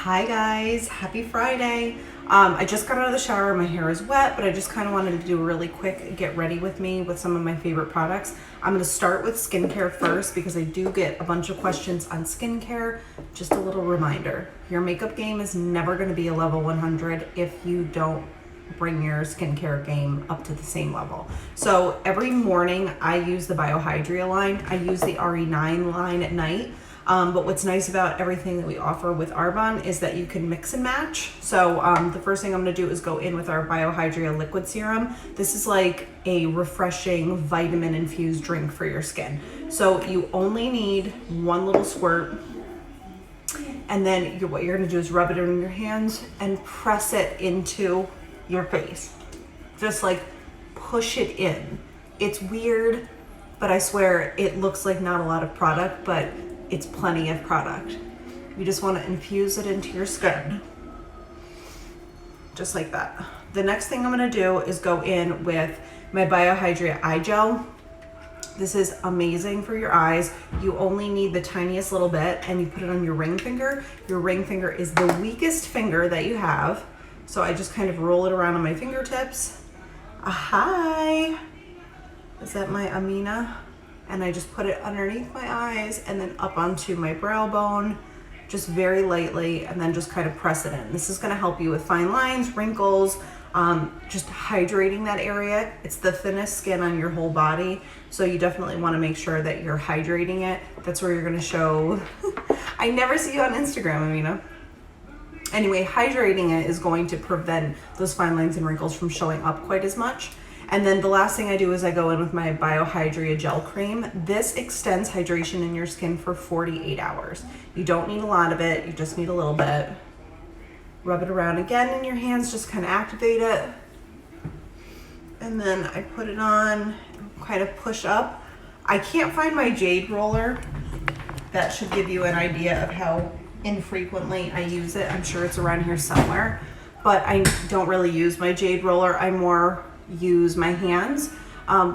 Hi guys, happy Friday. I just got out of the shower, my hair is wet, but I just kind of wanted to do a really quick get ready with me with some of my favorite products. I'm going to start with skincare first because I do get a bunch of questions on skincare. Just a little reminder, your makeup game is never going to be a level 100 if you don't bring your skincare game up to the same level. So every morning I use the Biohydria line. I use the RE9 line at night. But what's nice about everything that we offer with Arbonne is that you can mix and match. So the first thing I'm going to do is go in with our Biohydria liquid serum. This is like a refreshing vitamin infused drink for your skin. So you only need one little squirt, and then what you're going to do is rub it in your hands and press it into your face. Just like push it in. It's weird, but I swear it looks like not a lot of product, but it's plenty of product. You just want to infuse it into your skin. Just like that. The next thing I'm going to do is go in with my Biohydria eye gel. This is amazing for your eyes. You only need the tiniest little bit and you put it on your ring finger. Your ring finger is the weakest finger that you have. So I just kind of roll it around on my fingertips. Hi. Is that my Amina? And I just put it underneath my eyes and then up onto my brow bone, just very lightly, and then just kind of press it in. This is gonna help you with fine lines, wrinkles, just hydrating that area. It's the thinnest skin on your whole body, so you definitely wanna make sure that you're hydrating it. That's where you're gonna show, I never see you on Instagram, Amina. Anyway, hydrating it is going to prevent those fine lines and wrinkles from showing up quite as much. And then the last thing I do is I go in with my Biohydria gel cream. This extends hydration in your skin for 48 hours. You don't need a lot of it, you just need a little bit. Rub it around again in your hands, just kind of activate it. And then I put it on, kind of push up. I can't find my jade roller. That should give you an idea of how infrequently I use it. I'm sure it's around here somewhere, but I don't really use my jade roller. I more use my hands.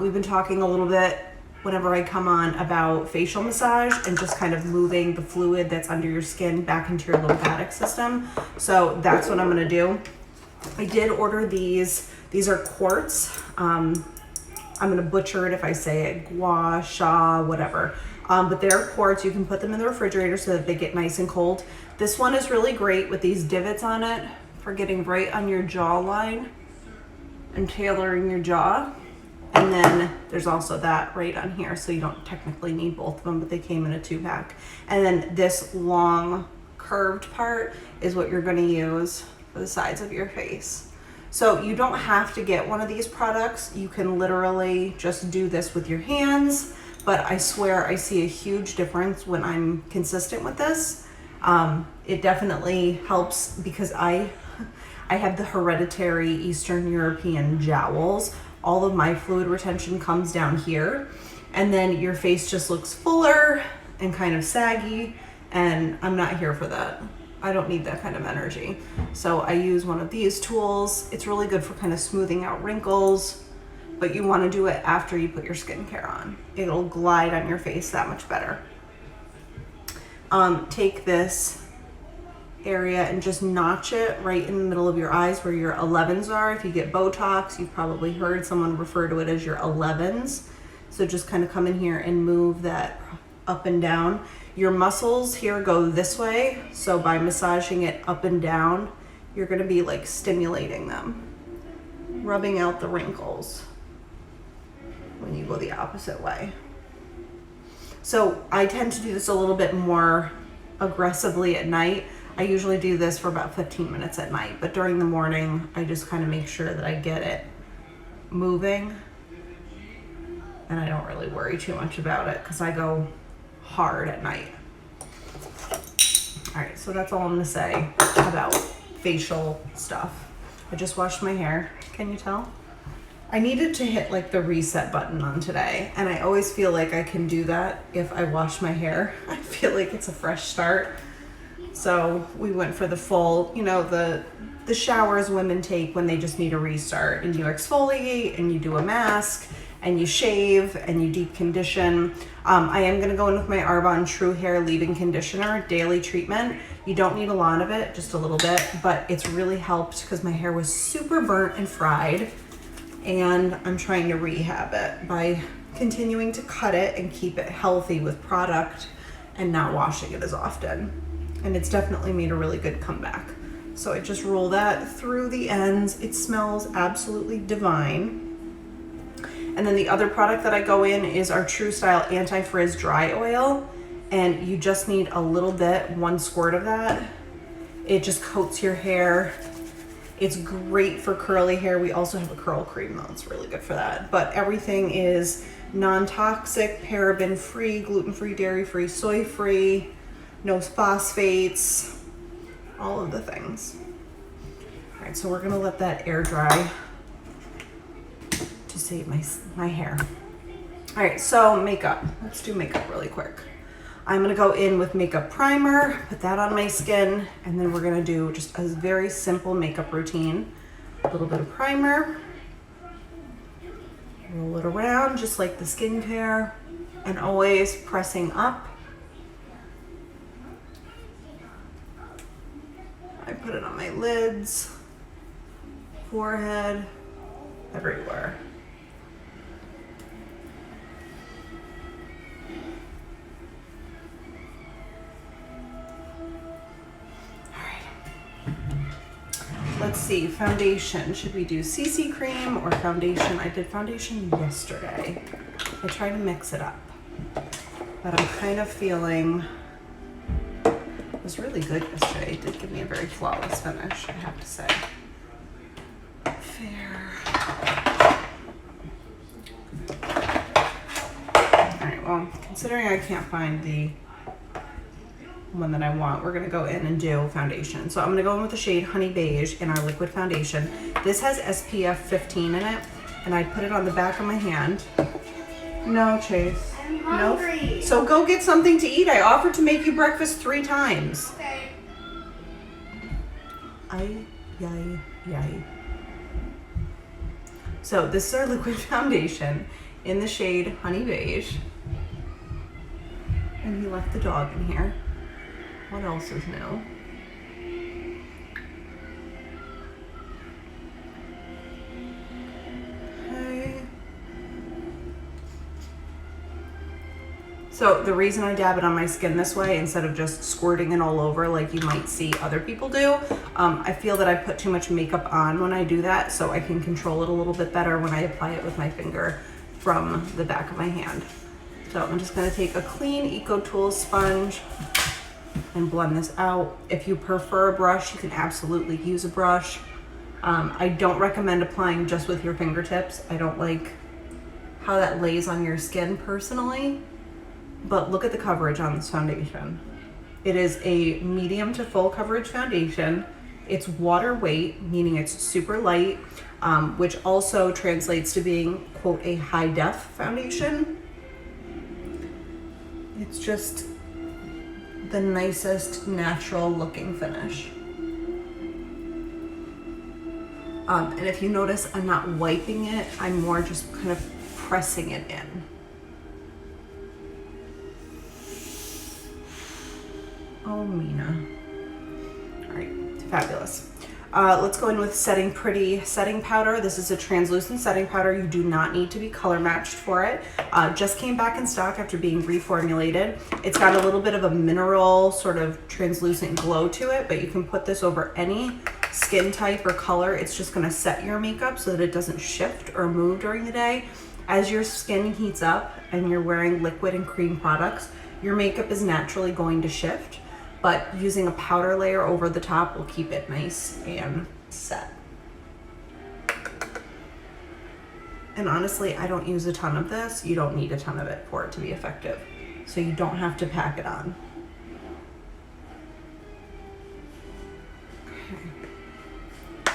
We've been talking a little bit whenever I come on about facial massage and just kind of moving the fluid that's under your skin back into your lymphatic system. So that's what I'm gonna do. I did order these. These are quartz. I'm gonna butcher it if I say it, gua sha, whatever. But they're quartz. You can put them in the refrigerator so that they get nice and cold. This one is really great with these divots on it for getting right on your jawline and tailoring your jaw. And then there's also that right on here, so you don't technically need both of them, but they came in a 2-pack. And then this long curved part is what you're going to use for the sides of your face. So you don't have to get one of these products. You can literally just do this with your hands, but I swear I see a huge difference when I'm consistent with this. It definitely helps because I have the hereditary Eastern European jowls. All of my fluid retention comes down here, and then your face just looks fuller and kind of saggy, and I'm not here for that. I don't need that kind of energy. So I use one of these tools. It's really good for kind of smoothing out wrinkles, but you want to do it after you put your skincare on. It'll glide on your face that much better. Take this area and just notch it right in the middle of your eyes where your 11s are. If you get Botox, you've probably heard someone refer to it as your 11s. So just kind of come in here and move that up and down. Your muscles here go this way, so by massaging it up and down, you're going to be like stimulating them, rubbing out the wrinkles when you go the opposite way. So I tend to do this a little bit more aggressively at night. I usually do this for about 15 minutes at night, but during the morning, I just kind of make sure that I get it moving, and I don't really worry too much about it because I go hard at night. All right, so that's all I'm gonna say about facial stuff. I just washed my hair, can you tell? I needed to hit like the reset button on today, and I always feel like I can do that if I wash my hair. I feel like it's a fresh start. So we went for the full, you know, the showers women take when they just need a restart, and you exfoliate and you do a mask and you shave and you deep condition. I am gonna go in with my Arbonne True Hair Leave-In Conditioner Daily Treatment. You don't need a lot of it, just a little bit, but it's really helped because my hair was super burnt and fried, and I'm trying to rehab it by continuing to cut it and keep it healthy with product and not washing it as often. And it's definitely made a really good comeback. So I just roll that through the ends. It smells absolutely divine. And then the other product that I go in is our True Style Anti-Frizz Dry Oil. And you just need a little bit, 1 squirt of that. It just coats your hair. It's great for curly hair. We also have a curl cream though, it's really good for that. But everything is non-toxic, paraben-free, gluten-free, dairy-free, soy-free, no phosphates, all of the things. All right, so we're gonna let that air dry to save my hair. All right, so makeup. Let's do makeup really quick. I'm gonna go in with makeup primer, put that on my skin, and then we're gonna do just a very simple makeup routine. A little bit of primer, roll it around just like the skincare, and always pressing up. I put it on my lids, forehead, everywhere. Let's see, foundation. Should we do CC cream or foundation? I did foundation yesterday. I try to mix it up, but I'm kind of feeling, it was really good yesterday. It did give me a very flawless finish, I have to say. Fair. All right, well, considering I can't find the one that I want, we're gonna go in and do foundation. So I'm gonna go in with the shade Honey Beige in our liquid foundation. This has SPF 15 in it, and I put it on the back of my hand. No, Chase. I'm hungry. No. So go get something to eat. I offered to make you breakfast 3 times. Okay. Yay. So this is our liquid foundation in the shade Honey Beige. And he left the dog in here. What else is new? Okay. So the reason I dab it on my skin this way instead of just squirting it all over like you might see other people do, I feel that I put too much makeup on when I do that, so I can control it a little bit better when I apply it with my finger from the back of my hand. So I'm just gonna take a clean Eco Tools sponge and blend this out. If you prefer a brush, you can absolutely use a brush. I don't recommend applying just with your fingertips. I don't like how that lays on your skin personally, but look at the coverage on this foundation. It is a medium to full coverage foundation. It's water weight, meaning it's super light, which also translates to being, quote, a high def foundation. It's just the nicest natural looking finish. And if you notice, I'm not wiping it, I'm more just kind of pressing it in. Oh, Mina. All right, fabulous. Let's go in with Setting Pretty setting powder. This is a translucent setting powder. You do not need to be color matched for it. Just came back in stock after being reformulated. It's got a little bit of a mineral sort of translucent glow to it, but you can put this over any skin type or color. It's just gonna set your makeup so that it doesn't shift or move during the day. As your skin heats up and you're wearing liquid and cream products, your makeup is naturally going to shift, but using a powder layer over the top will keep it nice and set. And honestly, I don't use a ton of this. You don't need a ton of it for it to be effective. So you don't have to pack it on. Okay.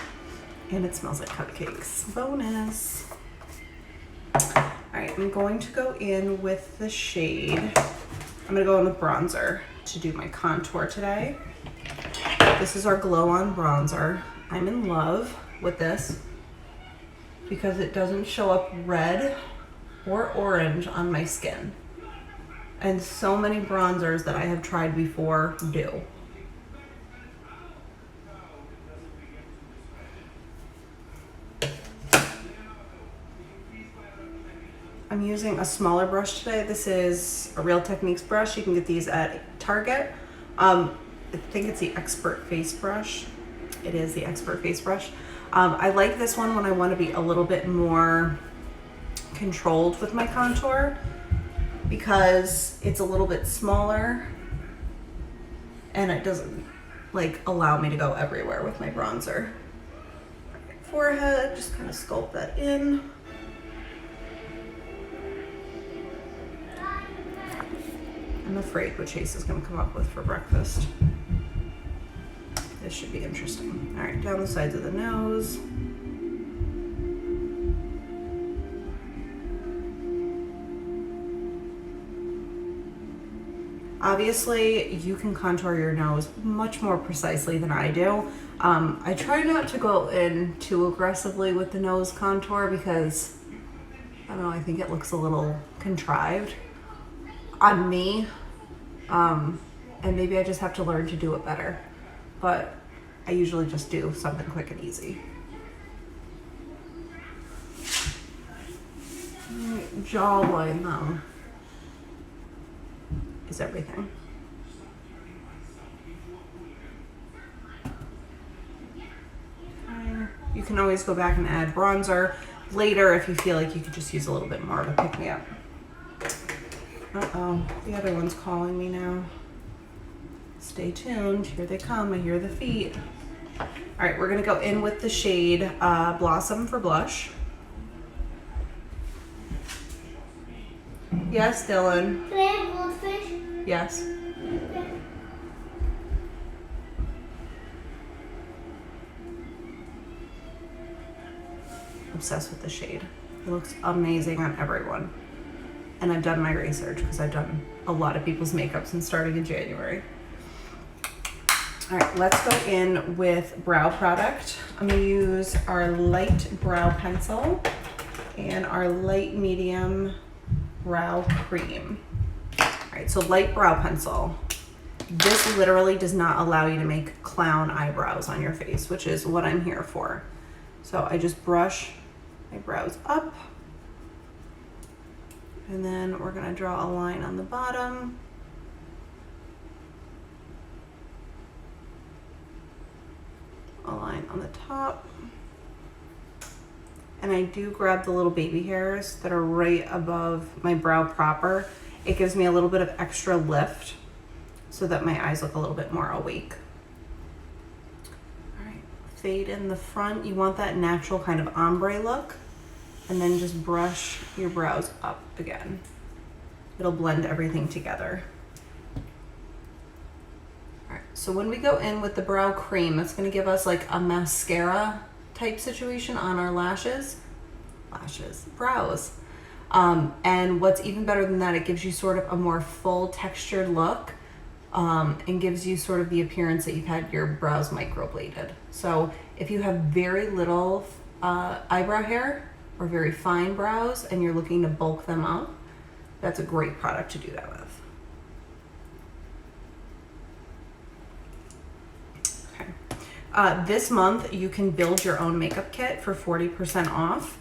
And it smells like cupcakes. Bonus. All right, I'm going to go in with the shade. I'm gonna go in with bronzer to do my contour today. This is our Glow On bronzer. I'm in love with this because it doesn't show up red or orange on my skin. And so many bronzers that I have tried before do. I'm using a smaller brush today. This is a Real Techniques brush. You can get these at Target. I think it's the Expert Face Brush. It is the Expert Face Brush. I like this one when I want to be a little bit more controlled with my contour because it's a little bit smaller and it doesn't like allow me to go everywhere with my bronzer. Forehead, just kind of sculpt that in. I'm afraid what Chase is going to come up with for breakfast. This should be interesting. All right, down the sides of the nose. Obviously, you can contour your nose much more precisely than I do. I try not to go in too aggressively with the nose contour because, I don't know, I think it looks a little contrived on me. And maybe I just have to learn to do it better. But I usually just do something quick and easy. Jawline though is everything. You can always go back and add bronzer later if you feel like you could just use a little bit more of a pick-me-up. Uh-oh, the other one's calling me now. Stay tuned, here they come, I hear the feet. All right, we're gonna go in with the shade Blossom for blush. Yes, Dylan? Can I have goldfish? Yes. Okay. Obsessed with the shade. It looks amazing on everyone. And I've done my research because I've done a lot of people's makeup since starting in January. All right, let's go in with brow product. I'm gonna use our light brow pencil and our light medium brow cream. All right, so light brow pencil. This literally does not allow you to make clown eyebrows on your face, which is what I'm here for. So I just brush my brows up. And then we're gonna draw a line on the bottom. A line on the top. And I do grab the little baby hairs that are right above my brow proper. It gives me a little bit of extra lift so that my eyes look a little bit more awake. All right, fade in the front. You want that natural kind of ombre look. And then just brush your brows up again. It'll blend everything together. All right, so when we go in with the brow cream, it's gonna give us like a mascara type situation on our brows. And what's even better than that, it gives you sort of a more full textured look and gives you sort of the appearance that you've had your brows microbladed. So if you have very little eyebrow hair, or very fine brows and you're looking to bulk them up, that's a great product to do that with. Okay. This month you can build your own makeup kit for 40% off.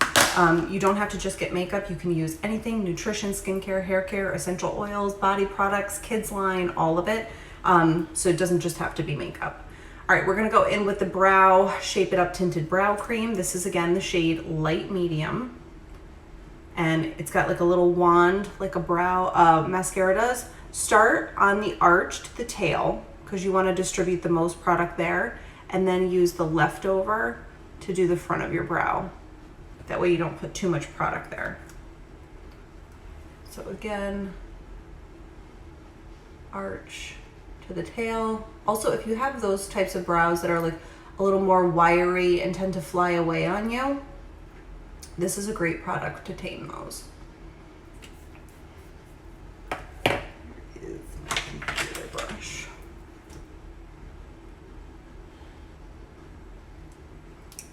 You don't have to just get makeup. You can use anything: nutrition, skincare, hair care, essential oils, body products, kids line, all of it. So it doesn't just have to be makeup. All right, we're gonna go in with the brow Shape It Up Tinted Brow Cream. This is again the shade Light Medium. And it's got like a little wand, like a brow mascara does. Start on the arch to the tail, because you wanna distribute the most product there, and then use the leftover to do the front of your brow. That way you don't put too much product there. So again, arch to the tail. Also, if you have those types of brows that are like a little more wiry and tend to fly away on you, this is a great product to tame those. Here's my computer brush.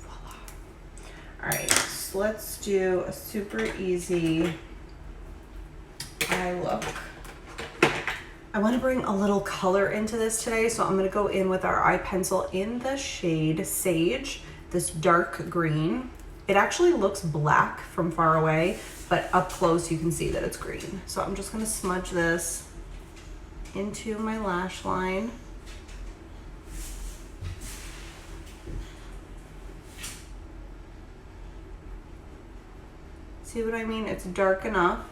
Voila. All right, so let's do a super easy I want to bring a little color into this today, so I'm going to go in with our eye pencil in the shade Sage, this dark green. It actually looks black from far away, but up close you can see that it's green. So I'm just going to smudge this into my lash line. See what I mean? It's dark enough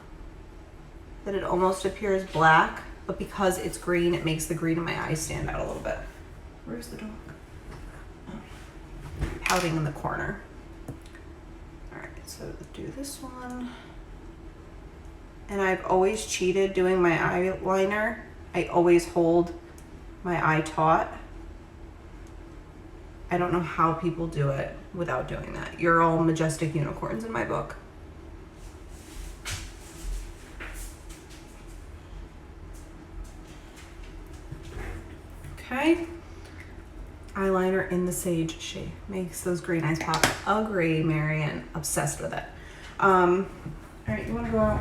that it almost appears black, but because it's green, it makes the green in my eyes stand out a little bit. Where's the dog? Oh. Pouting in the corner. All right, so do this one. And I've always cheated doing my eyeliner. I always hold my eye taut. I don't know how people do it without doing that. You're all majestic unicorns in my book. Okay, eyeliner in the Sage shade makes those green eyes pop. Agree, Marian, obsessed with it. All right, you wanna go out?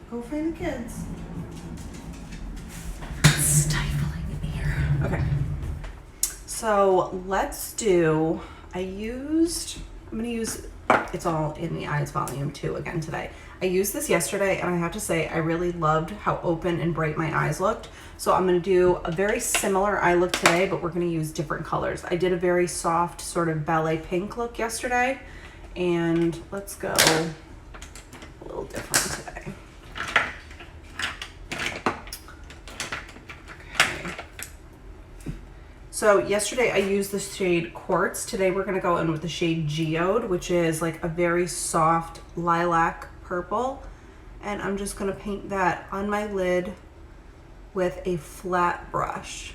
Go find the kids. Stifling in here. Okay, so let's do, I'm gonna use, it's all in the Eyes Volume 2 again today. I used this yesterday and I have to say I really loved how open and bright my eyes looked. So I'm gonna do a very similar eye look today, but we're gonna use different colors. I did a very soft sort of ballet pink look yesterday, and let's go a little different today. Okay. So yesterday I used the shade Quartz. Today we're gonna go in with the shade Geode, which is like a very soft lilac purple, and I'm just going to paint that on my lid with a flat brush.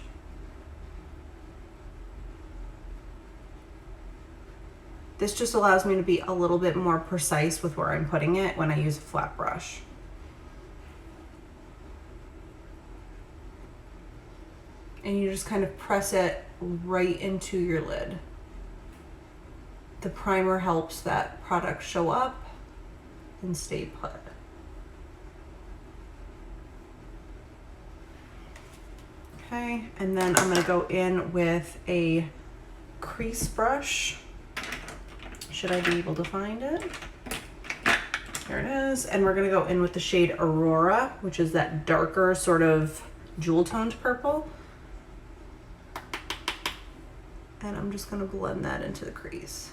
This just allows me to be a little bit more precise with where I'm putting it when I use a flat brush. And you just kind of press it right into your lid. The primer helps that product show up and stay put. Okay, and then I'm going to go in with a crease brush. Should I be able to find it? There it is. And we're going to go in with the shade Aurora, which is that darker sort of jewel toned purple. And I'm just going to blend that into the crease.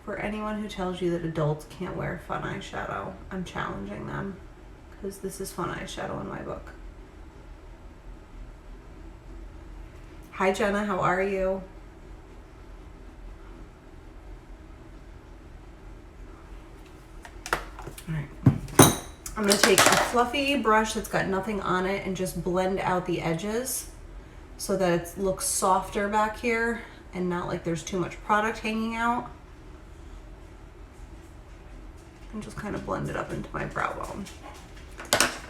For anyone who tells you that adults can't wear fun eyeshadow, I'm challenging them, because this is fun eyeshadow in my book. Hi Jenna, how are you? All right. I'm gonna take a fluffy brush that's got nothing on it and just blend out the edges so that it looks softer back here and not like there's too much product hanging out. And just kind of blend it up into my brow bone.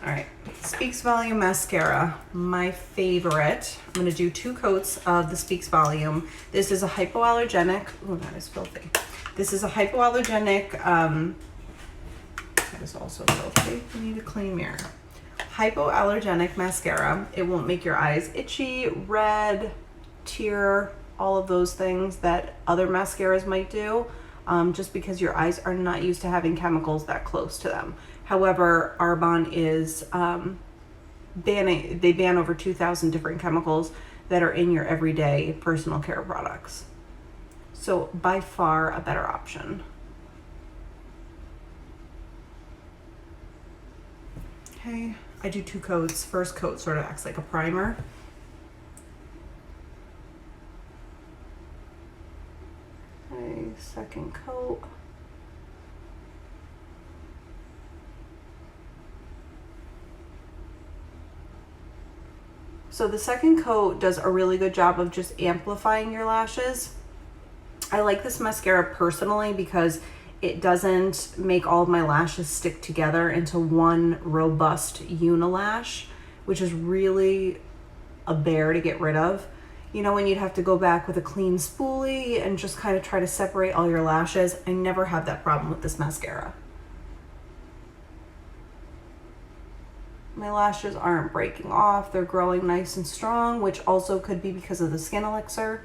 All right, Speaks Volume Mascara, my favorite. I'm gonna do 2 coats of the Speaks Volume. This is a hypoallergenic, oh, that is filthy. This is a hypoallergenic, that is also filthy. You need a clean mirror. Hypoallergenic mascara. It won't make your eyes itchy, red, tear, all of those things that other mascaras might do. Just because your eyes are not used to having chemicals that close to them. However, Arbonne is they ban over 2,000 different chemicals that are in your everyday personal care products. So by far a better option. Okay, I do 2 coats. First coat sort of acts like a primer. Second coat. So the second coat does a really good job of just amplifying your lashes. I like this mascara personally because it doesn't make all of my lashes stick together into one robust unilash, which is really a bear to get rid of. You know, when you'd have to go back with a clean spoolie and just kind of try to separate all your lashes. I never have that problem with this mascara. My lashes aren't breaking off. They're growing nice and strong, which also could be because of the skin elixir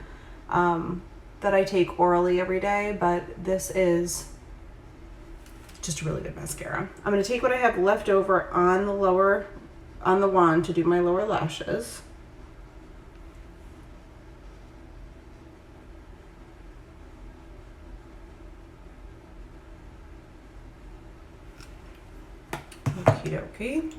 that I take orally every day, but this is just a really good mascara. I'm going to take what I have left over on the wand to do my lower lashes. Okie dokie.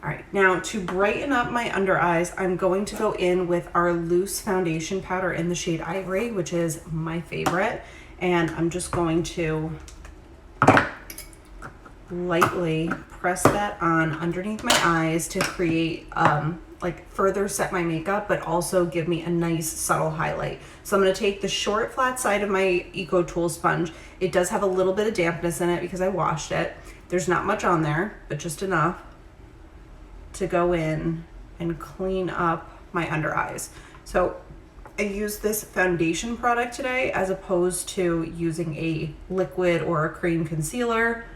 All right, now to brighten up my under eyes, I'm going to go in with our loose foundation powder in the shade Ivory, which is my favorite. And I'm just going to lightly press that on underneath my eyes to create, like further set my makeup, but also give me a nice subtle highlight. So I'm gonna take the short flat side of my Eco Tool sponge. It does have a little bit of dampness in it because I washed it. There's not much on there, but just enough to go in and clean up my under eyes. So I used this foundation product today as opposed to using a liquid or a cream concealer,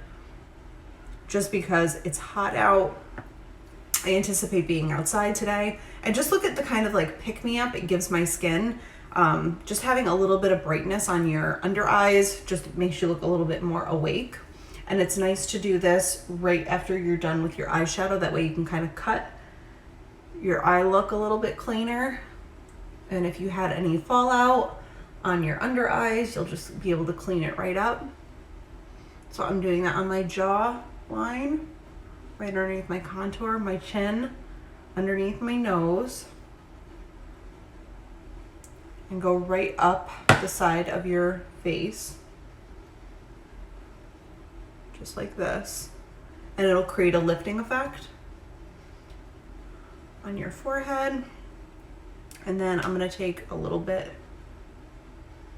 just because it's hot out. I anticipate being outside today, and just look at the kind of like pick me up it gives my skin. Just having a little bit of brightness on your under eyes just makes you look a little bit more awake. And it's nice to do this right after you're done with your eyeshadow. That way you can kind of cut your eye look a little bit cleaner. And if you had any fallout on your under eyes, you'll just be able to clean it right up. So I'm doing that on my jaw line, right underneath my contour, my chin, underneath my nose, and go right up the side of your face. Just like this, and it'll create a lifting effect on your forehead. And then I'm going to take a little bit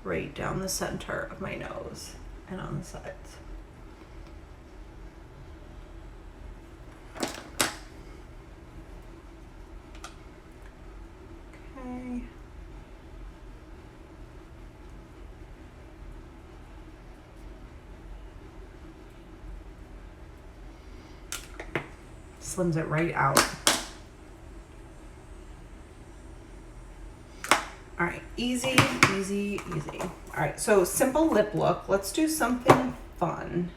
right down the center of my nose and on the sides. Okay. Slims it right out. All right, easy, easy, easy. All right, so simple lip look. Let's do something fun.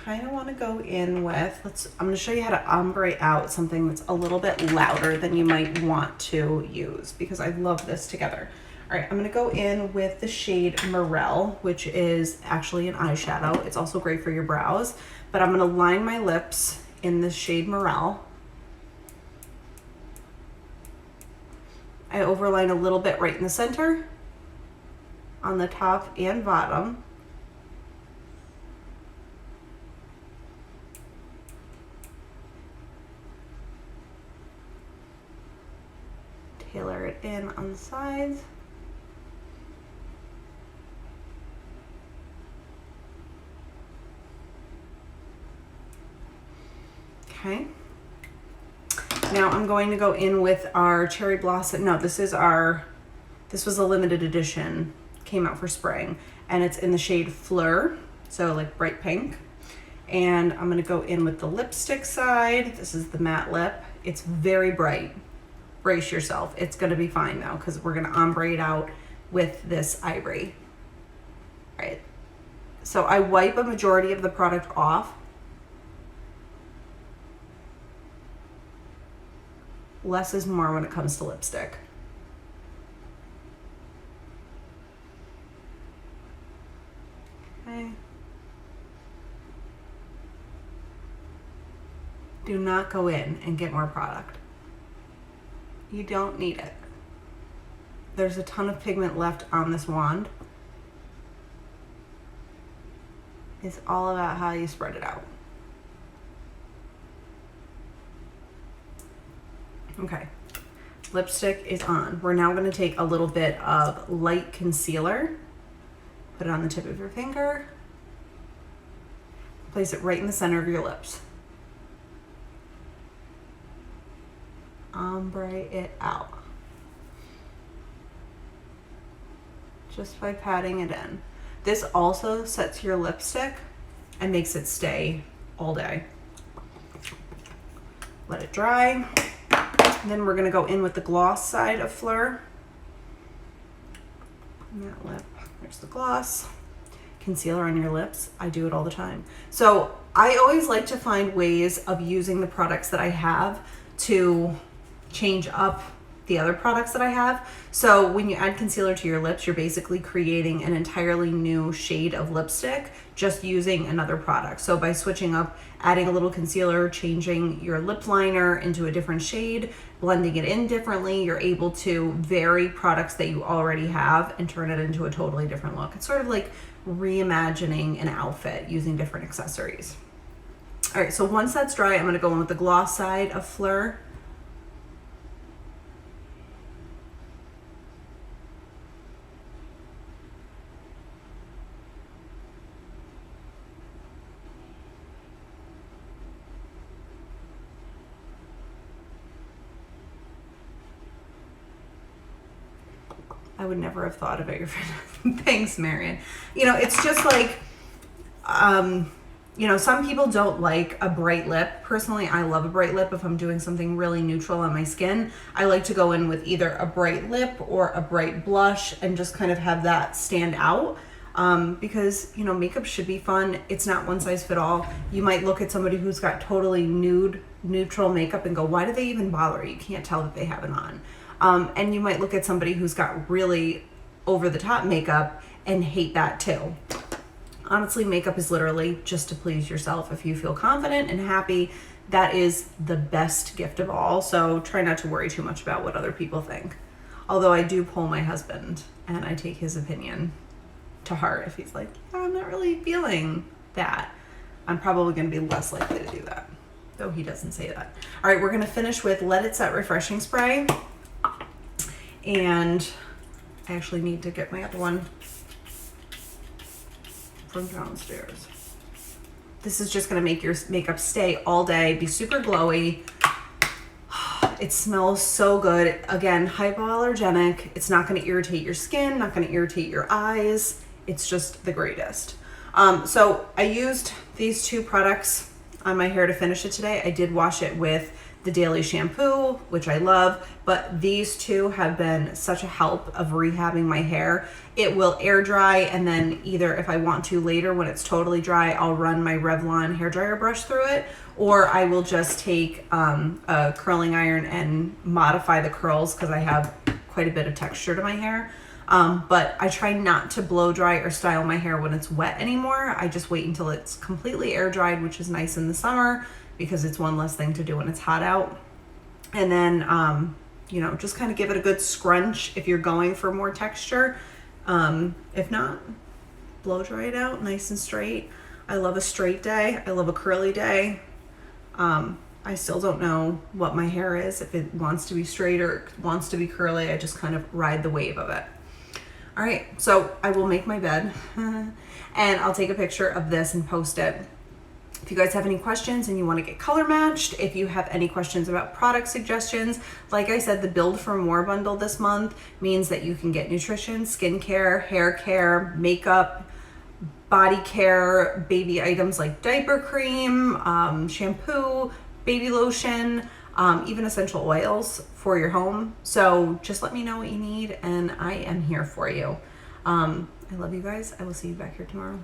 Kind of want to go in with, I'm going to show you how to ombre out something that's a little bit louder than you might want to use, because I love this together. All right, I'm going to go in with the shade Morel, which is actually an eyeshadow. It's also great for your brows, but I'm going to line my lips in the shade Morel. I overline a little bit right in the center, on the top and bottom. Tailor it in on the sides. Okay. Now I'm going to go in with our Cherry Blossom. No, this was a limited edition, came out for spring, and it's in the shade Fleur, so like bright pink. And I'm gonna go in with the lipstick side. This is the matte lip. It's very bright. Brace yourself. It's gonna be fine though, because we're gonna ombre it out with this Ivory. All right. So I wipe a majority of the product off. Less is more when it comes to lipstick. Okay. Do not go in and get more product. You don't need it. There's a ton of pigment left on this wand. It's all about how you spread it out. Okay, lipstick is on. We're now gonna take a little bit of light concealer, put it on the tip of your finger, place it right in the center of your lips. ombre it out. Just by patting it in. This also sets your lipstick and makes it stay all day. Let it dry. And then we're gonna go in with the gloss side of Fleur. That lip, there's the gloss. Concealer on your lips, I do it all the time. So I always like to find ways of using the products that I have to change up the other products that I have. So when you add concealer to your lips, you're basically creating an entirely new shade of lipstick just using another product. So by switching up, adding a little concealer, changing your lip liner into a different shade, blending it in differently, you're able to vary products that you already have and turn it into a totally different look. It's sort of like reimagining an outfit using different accessories. All right, so once that's dry, I'm gonna go in with the gloss side of Fleur. I would never have thought about your friend. Thanks, Marion. You know, it's just like, you know, some people don't like a bright lip. Personally, I love a bright lip if I'm doing something really neutral on my skin. I like to go in with either a bright lip or a bright blush and just kind of have that stand out. Because, you know, makeup should be fun. It's not one size fit all. You might look at somebody who's got totally nude, neutral makeup and go, why do they even bother? You can't tell that they have it on. And you might look at somebody who's got really over the top makeup and hate that too. Honestly, makeup is literally just to please yourself. If you feel confident and happy, that is the best gift of all. So try not to worry too much about what other people think. Although I do poll my husband and I take his opinion to heart. If he's like, yeah, I'm not really feeling that, I'm probably going to be less likely to do that. Though he doesn't say that. All right, we're going to finish with Let It Set Refreshing Spray. And I actually need to get my other one from downstairs. This is just gonna make your makeup stay all day, be super glowy. It smells so good. Again, hypoallergenic. It's not gonna irritate your skin, not gonna irritate your eyes. It's just the greatest. So I used these two products on my hair to finish it today. I did wash it with the Daily Shampoo, which I love, but these two have been such a help of rehabbing my hair. It will air dry, and then either if I want to later when it's totally dry, I'll run my Revlon hairdryer brush through it, or I will just take a curling iron and modify the curls because I have quite a bit of texture to my hair. But I try not to blow dry or style my hair when it's wet anymore. I just wait until it's completely air dried, which is nice in the summer, because it's one less thing to do when it's hot out. And then, you know, just kind of give it a good scrunch if you're going for more texture. If not, blow dry it out nice and straight. I love a straight day. I love a curly day. I still don't know what my hair is, if it wants to be straight or wants to be curly. I just kind of ride the wave of it. All right, so I will make my bed and I'll take a picture of this and post it. If you guys have any questions and you want to get color matched, if you have any questions about product suggestions, like I said, the Build for More bundle this month means that you can get nutrition, skincare, hair care, makeup, body care, baby items like diaper cream, shampoo, baby lotion, even essential oils for your home. So just let me know what you need and I am here for you. I love you guys. I will see you back here tomorrow.